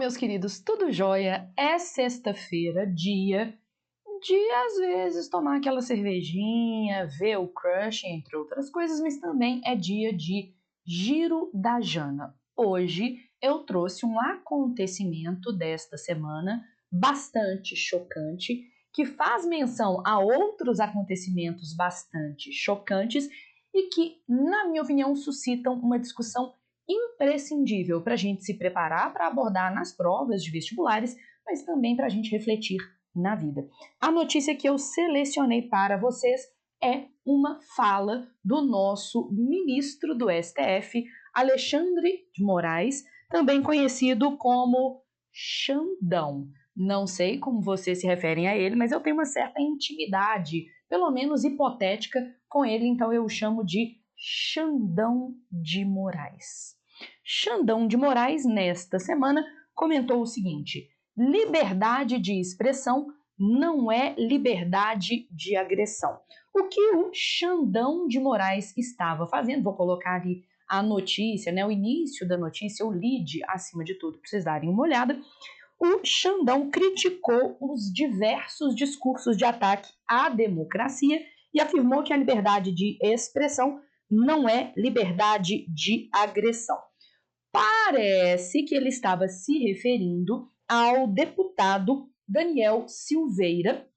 Meus queridos, tudo jóia? É sexta-feira, dia de, às vezes, tomar aquela cervejinha, ver o crush, entre outras coisas, mas também é dia de Giro da Jana. Hoje eu trouxe um acontecimento desta semana bastante chocante, que faz menção a outros acontecimentos bastante chocantes e que, na minha opinião, suscitam uma discussão imprescindível para a gente se preparar para abordar nas provas de vestibulares, mas também para a gente refletir na vida. A notícia que eu selecionei para vocês é uma fala do nosso ministro do STF, Alexandre de Moraes, também conhecido como Xandão. Não sei como vocês se referem a ele, mas eu tenho uma certa intimidade, pelo menos hipotética, com ele, então eu o chamo de Xandão de Moraes. Xandão de Moraes, nesta semana, comentou o seguinte: liberdade de expressão não é liberdade de agressão. O que o Xandão de Moraes estava fazendo, vou colocar ali a notícia, o início da notícia, o lead, acima de tudo, para vocês darem uma olhada. O Xandão criticou os diversos discursos de ataque à democracia e afirmou que a liberdade de expressão não é liberdade de agressão. Parece que ele estava se referindo ao deputado Daniel Silveira,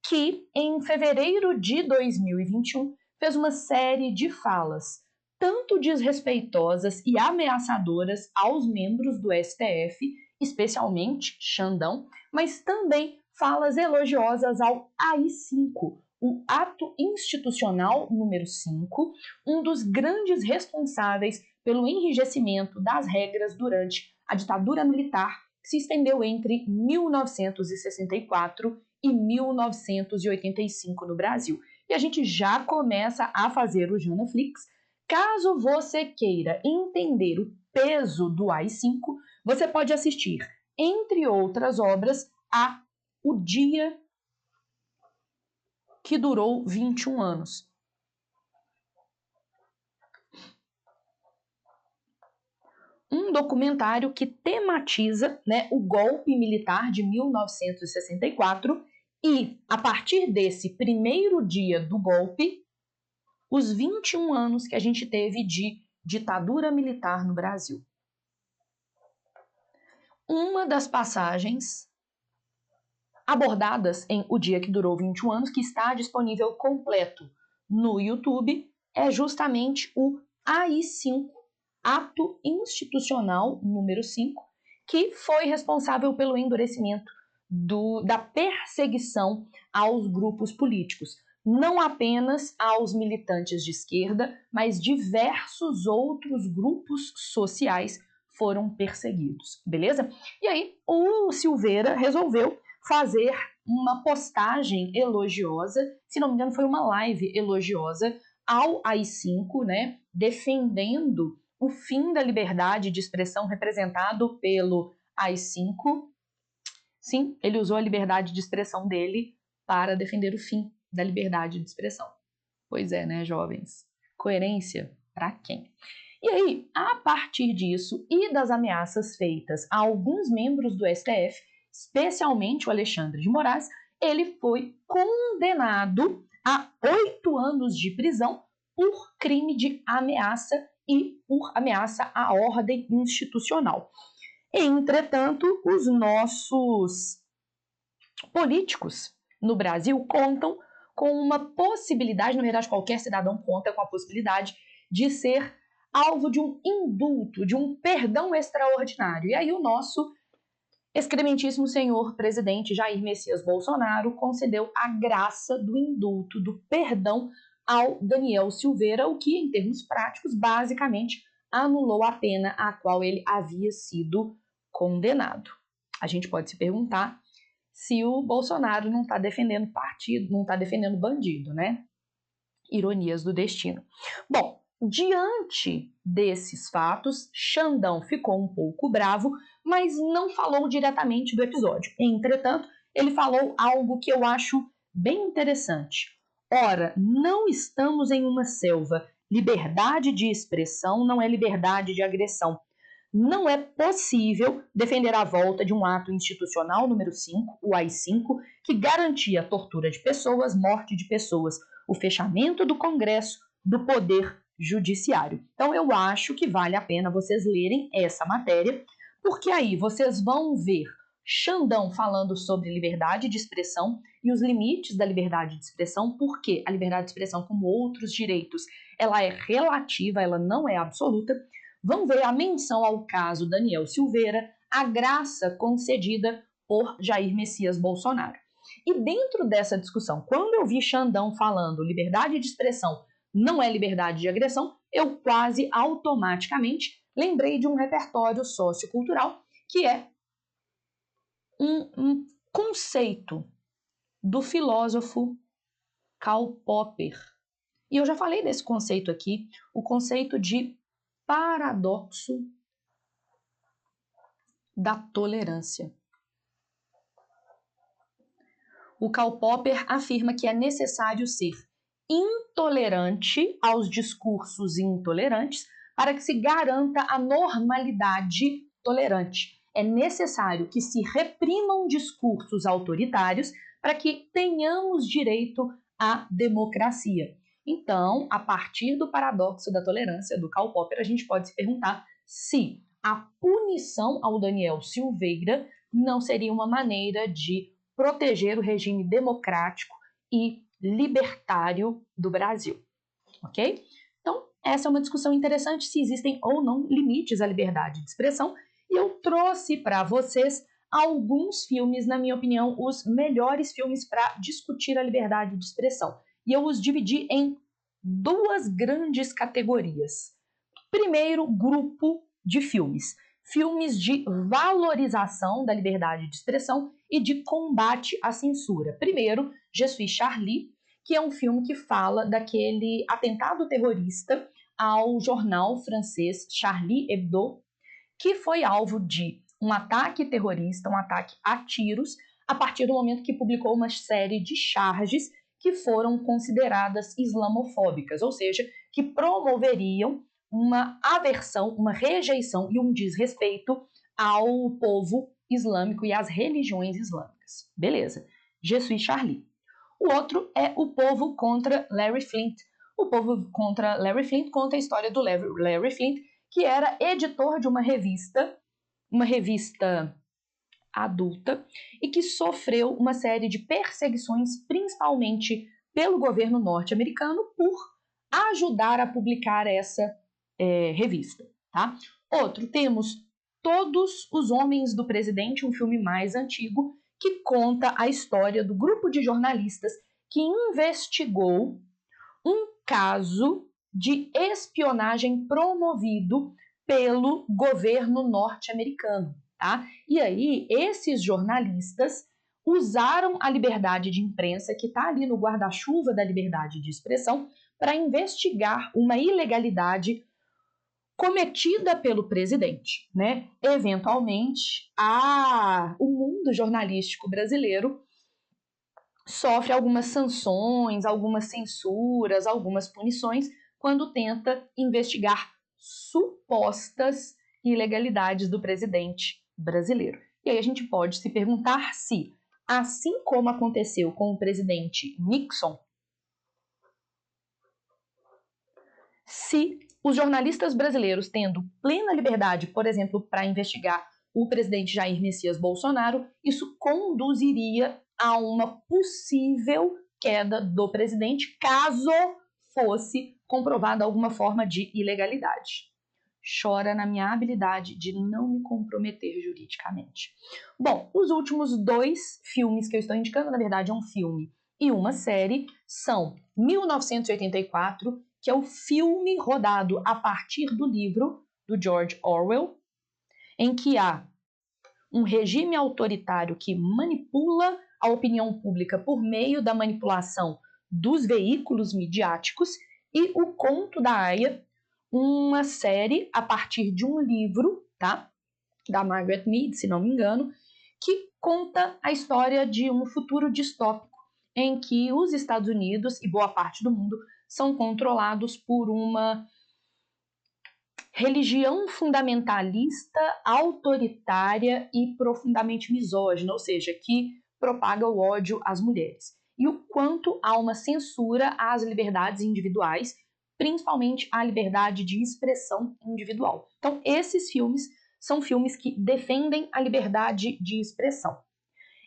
que em fevereiro de 2021 fez uma série de falas, tanto desrespeitosas e ameaçadoras aos membros do STF, especialmente Xandão, mas também falas elogiosas ao AI-5, o Ato Institucional número 5, um dos grandes responsáveis pelo enrijecimento das regras durante a ditadura militar que se estendeu entre 1964 e 1985 no Brasil. E a gente já começa a fazer o Janaflix. Caso você queira entender o peso do AI-5, você pode assistir, entre outras obras, a O Dia que Durou 21 anos. Um documentário que tematiza o golpe militar de 1964 e, a partir desse primeiro dia do golpe, os 21 anos que a gente teve de ditadura militar no Brasil. Uma das passagens abordadas em O Dia que Durou 21 anos, que está disponível completo no YouTube, é justamente o AI-5, Ato Institucional número 5, que foi responsável pelo endurecimento da perseguição aos grupos políticos. Não apenas aos militantes de esquerda, mas diversos outros grupos sociais foram perseguidos, beleza? E aí o Silveira resolveu fazer uma postagem elogiosa, se não me engano foi uma live elogiosa ao AI-5, defendendo o fim da liberdade de expressão representado pelo AI-5. Sim, ele usou a liberdade de expressão dele para defender o fim da liberdade de expressão. Pois é, jovens? Coerência para quem? E aí, a partir disso e das ameaças feitas a alguns membros do STF, especialmente o Alexandre de Moraes, ele foi condenado a 8 anos de prisão por crime de ameaça e por ameaça à ordem institucional. Entretanto, os nossos políticos no Brasil contam com uma possibilidade, na verdade qualquer cidadão conta com a possibilidade de ser alvo de um indulto, de um perdão extraordinário. E aí o nosso excrementíssimo senhor presidente Jair Messias Bolsonaro concedeu a graça do indulto, do perdão ao Daniel Silveira, o que, em termos práticos, basicamente anulou a pena a qual ele havia sido condenado. A gente pode se perguntar se o Bolsonaro não está defendendo partido, não está defendendo bandido, Ironias do destino. Bom, diante desses fatos, Xandão ficou um pouco bravo, mas não falou diretamente do episódio. Entretanto, ele falou algo que eu acho bem interessante. Ora, não estamos em uma selva. Liberdade de expressão não é liberdade de agressão. não é possível defender a volta de um ato institucional número 5, o AI-5, que garantia a tortura de pessoas, morte de pessoas, o fechamento do Congresso, do Poder Judiciário. Então, eu acho que vale a pena vocês lerem essa matéria, porque aí vocês vão ver Xandão falando sobre liberdade de expressão e os limites da liberdade de expressão, porque a liberdade de expressão, como outros direitos, ela é relativa, ela não é absoluta. Vão ver a menção ao caso Daniel Silveira, a graça concedida por Jair Messias Bolsonaro. E dentro dessa discussão, quando eu vi Xandão falando liberdade de expressão não é liberdade de agressão, eu quase automaticamente lembrei de um repertório sociocultural que é um conceito do filósofo Karl Popper. E eu já falei desse conceito aqui, o conceito de paradoxo da tolerância. O Karl Popper afirma que é necessário ser intolerante aos discursos intolerantes para que se garanta a normalidade tolerante. É necessário que se reprimam discursos autoritários para que tenhamos direito à democracia. Então, a partir do paradoxo da tolerância do Karl Popper, a gente pode se perguntar se a punição ao Daniel Silveira não seria uma maneira de proteger o regime democrático e libertário do Brasil, ok? Então, essa é uma discussão interessante se existem ou não limites à liberdade de expressão, e eu trouxe para vocês alguns filmes, na minha opinião, os melhores filmes para discutir a liberdade de expressão. E eu os dividi em duas grandes categorias. Primeiro, grupo de filmes. Filmes de valorização da liberdade de expressão e de combate à censura. Primeiro, Je suis Charlie, que é um filme que fala daquele atentado terrorista ao jornal francês Charlie Hebdo, que foi alvo de um ataque terrorista, um ataque a tiros, a partir do momento que publicou uma série de charges que foram consideradas islamofóbicas, ou seja, que promoveriam uma aversão, uma rejeição e um desrespeito ao povo islâmico e às religiões islâmicas. Beleza. Je suis Charlie. O outro é O Povo contra Larry Flynt. O Povo contra Larry Flynt conta a história do Larry Flynt, que era editor de uma revista adulta, e que sofreu uma série de perseguições, principalmente pelo governo norte-americano, por ajudar a publicar essa revista. Tá? Outro, temos Todos os Homens do Presidente, um filme mais antigo, que conta a história do grupo de jornalistas que investigou um caso de espionagem promovido pelo governo norte-americano. Tá? E aí, esses jornalistas usaram a liberdade de imprensa, que está ali no guarda-chuva da liberdade de expressão, para investigar uma ilegalidade cometida pelo presidente, né? Eventualmente, o mundo jornalístico brasileiro sofre algumas sanções, algumas censuras, algumas punições quando tenta investigar supostas ilegalidades do presidente brasileiro. E aí a gente pode se perguntar se, assim como aconteceu com o presidente Nixon, se os jornalistas brasileiros tendo plena liberdade, por exemplo, para investigar o presidente Jair Messias Bolsonaro, isso conduziria a uma possível queda do presidente, caso fosse comprovada alguma forma de ilegalidade. Chora na minha habilidade de não me comprometer juridicamente. Bom, os últimos dois filmes que eu estou indicando, na verdade, é um filme e uma série, são 1984, que é o filme rodado a partir do livro do George Orwell, em que há um regime autoritário que manipula a opinião pública por meio da manipulação dos veículos midiáticos, e O Conto da Aia, uma série a partir de um livro, tá? Da Margaret Mead, se não me engano, que conta a história de um futuro distópico em que os Estados Unidos e boa parte do mundo são controlados por uma Religião fundamentalista, autoritária e profundamente misógina, ou seja, que propaga o ódio às mulheres. E o quanto há uma censura às liberdades individuais, principalmente à liberdade de expressão individual. Então, esses filmes são filmes que defendem a liberdade de expressão.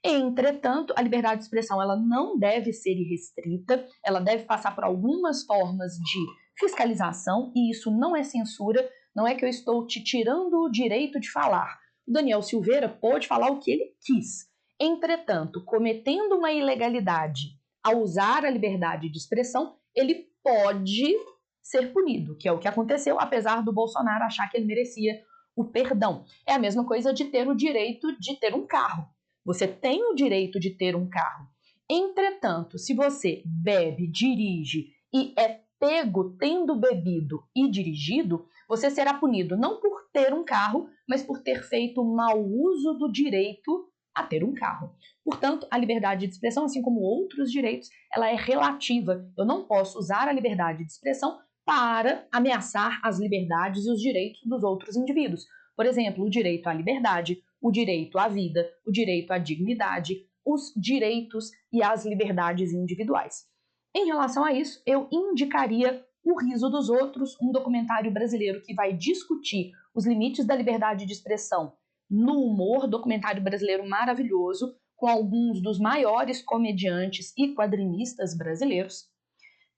Entretanto, a liberdade de expressão ela não deve ser irrestrita, ela deve passar por algumas formas de fiscalização, e isso não é censura, não é que eu estou te tirando o direito de falar. O Daniel Silveira pode falar o que ele quis. Entretanto, cometendo uma ilegalidade ao usar a liberdade de expressão, ele pode ser punido, que é o que aconteceu, apesar do Bolsonaro achar que ele merecia o perdão. É a mesma coisa de ter o direito de ter um carro. Você tem o direito de ter um carro. Entretanto, se você bebe, dirige e é pego tendo bebido e dirigido, você será punido não por ter um carro, mas por ter feito mau uso do direito a ter um carro. Portanto, a liberdade de expressão, assim como outros direitos, ela é relativa. Eu não posso usar a liberdade de expressão para ameaçar as liberdades e os direitos dos outros indivíduos. Por exemplo, o direito à liberdade, o direito à vida, o direito à dignidade, os direitos e as liberdades individuais. Em relação a isso, eu indicaria O Riso dos Outros, um documentário brasileiro que vai discutir os limites da liberdade de expressão no humor, documentário brasileiro maravilhoso, com alguns dos maiores comediantes e quadrinistas brasileiros.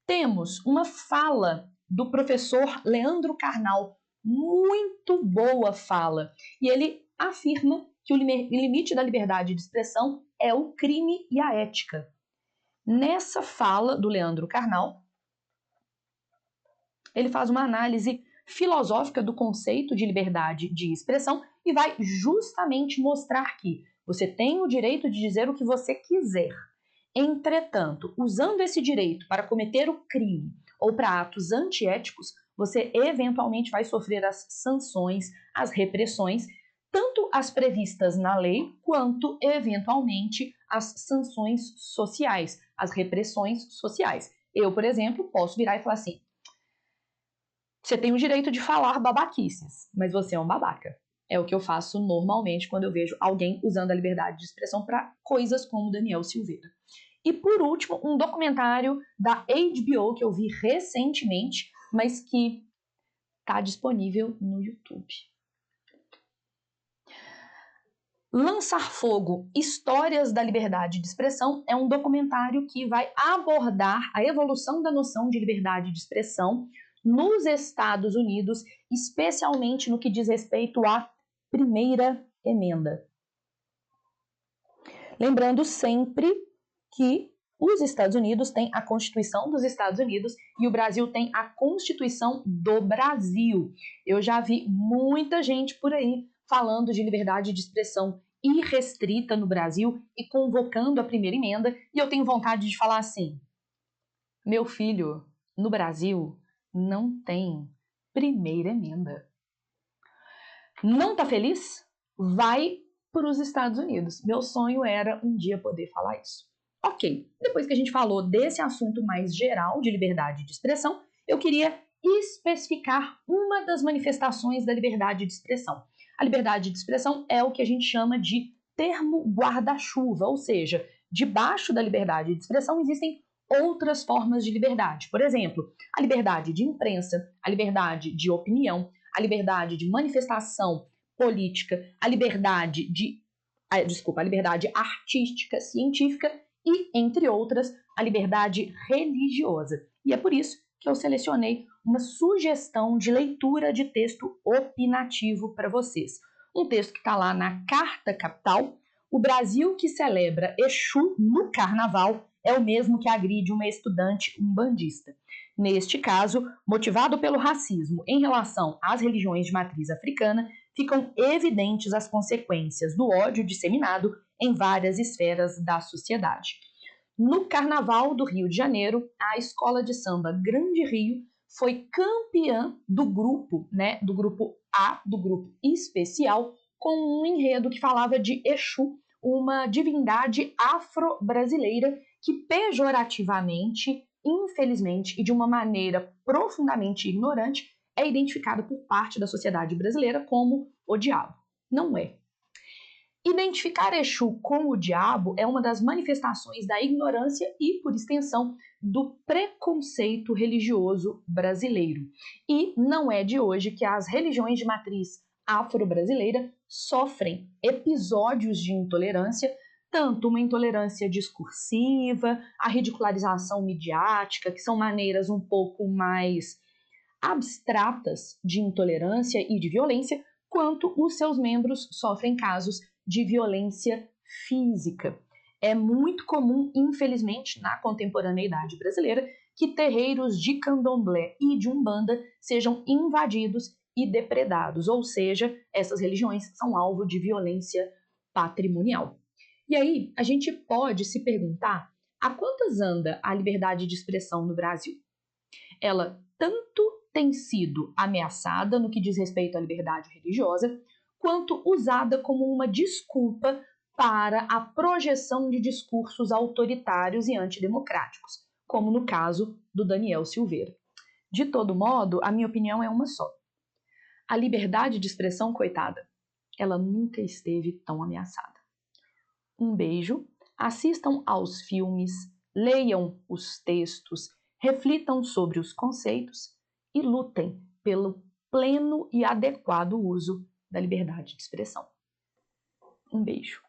Temos uma fala do professor Leandro Carnal, muito boa fala, e ele afirma que o limite da liberdade de expressão é o crime e a ética. Nessa fala do Leandro Carnal, ele faz uma análise filosófica do conceito de liberdade de expressão e vai justamente mostrar que você tem o direito de dizer o que você quiser. Entretanto, usando esse direito para cometer o crime ou para atos antiéticos, você eventualmente vai sofrer as sanções, as repressões, tanto as previstas na lei, quanto, eventualmente, as sanções sociais, as repressões sociais. Eu, por exemplo, posso virar e falar assim: você tem o direito de falar babaquices, mas você é um babaca. É o que eu faço normalmente quando eu vejo alguém usando a liberdade de expressão para coisas como Daniel Silveira. E por último, um documentário da HBO que eu vi recentemente, mas que está disponível no YouTube. Lançar Fogo, Histórias da Liberdade de Expressão é um documentário que vai abordar a evolução da noção de liberdade de expressão nos Estados Unidos, especialmente no que diz respeito à primeira emenda. Lembrando sempre que os Estados Unidos têm a Constituição dos Estados Unidos e o Brasil tem a Constituição do Brasil. Eu já vi muita gente por aí falando de liberdade de expressão irrestrita no Brasil e convocando a primeira emenda, e eu tenho vontade de falar assim: meu filho, no Brasil não tem primeira emenda. Não tá feliz? Vai para os Estados Unidos. Meu sonho era um dia poder falar isso. Ok, depois que a gente falou desse assunto mais geral de liberdade de expressão, eu queria especificar uma das manifestações da liberdade de expressão. A liberdade de expressão é o que a gente chama de termo guarda-chuva, ou seja, debaixo da liberdade de expressão existem outras formas de liberdade. Por exemplo, a liberdade de imprensa, a liberdade de opinião, a liberdade de manifestação política, a liberdade artística, científica e, entre outras, a liberdade religiosa. E é por isso que eu selecionei uma sugestão de leitura de texto opinativo para vocês. Um texto que está lá na Carta Capital. O Brasil que celebra Exu no carnaval é o mesmo que agride uma estudante umbandista. Neste caso, motivado pelo racismo em relação às religiões de matriz africana, ficam evidentes as consequências do ódio disseminado em várias esferas da sociedade. No Carnaval do Rio de Janeiro, a escola de samba Grande Rio foi campeã do grupo A, do grupo especial, com um enredo que falava de Exu, uma divindade afro-brasileira que pejorativamente, infelizmente e de uma maneira profundamente ignorante, é identificado por parte da sociedade brasileira como o diabo. Não é. Identificar Exu como o diabo é uma das manifestações da ignorância e, por extensão, do preconceito religioso brasileiro. E não é de hoje que as religiões de matriz afro-brasileira sofrem episódios de intolerância, tanto uma intolerância discursiva, a ridicularização midiática, que são maneiras um pouco mais abstratas de intolerância e de violência, quanto os seus membros sofrem casos de violência física. É muito comum, infelizmente, na contemporaneidade brasileira, que terreiros de candomblé e de umbanda sejam invadidos e depredados, ou seja, essas religiões são alvo de violência patrimonial. E aí, a gente pode se perguntar a quantas anda a liberdade de expressão no Brasil? Ela tanto tem sido ameaçada no que diz respeito à liberdade religiosa, quanto usada como uma desculpa para a projeção de discursos autoritários e antidemocráticos, como no caso do Daniel Silveira. De todo modo, a minha opinião é uma só. A liberdade de expressão, coitada, ela nunca esteve tão ameaçada. Um beijo, assistam aos filmes, leiam os textos, reflitam sobre os conceitos e lutem pelo pleno e adequado uso da liberdade de expressão. Um beijo.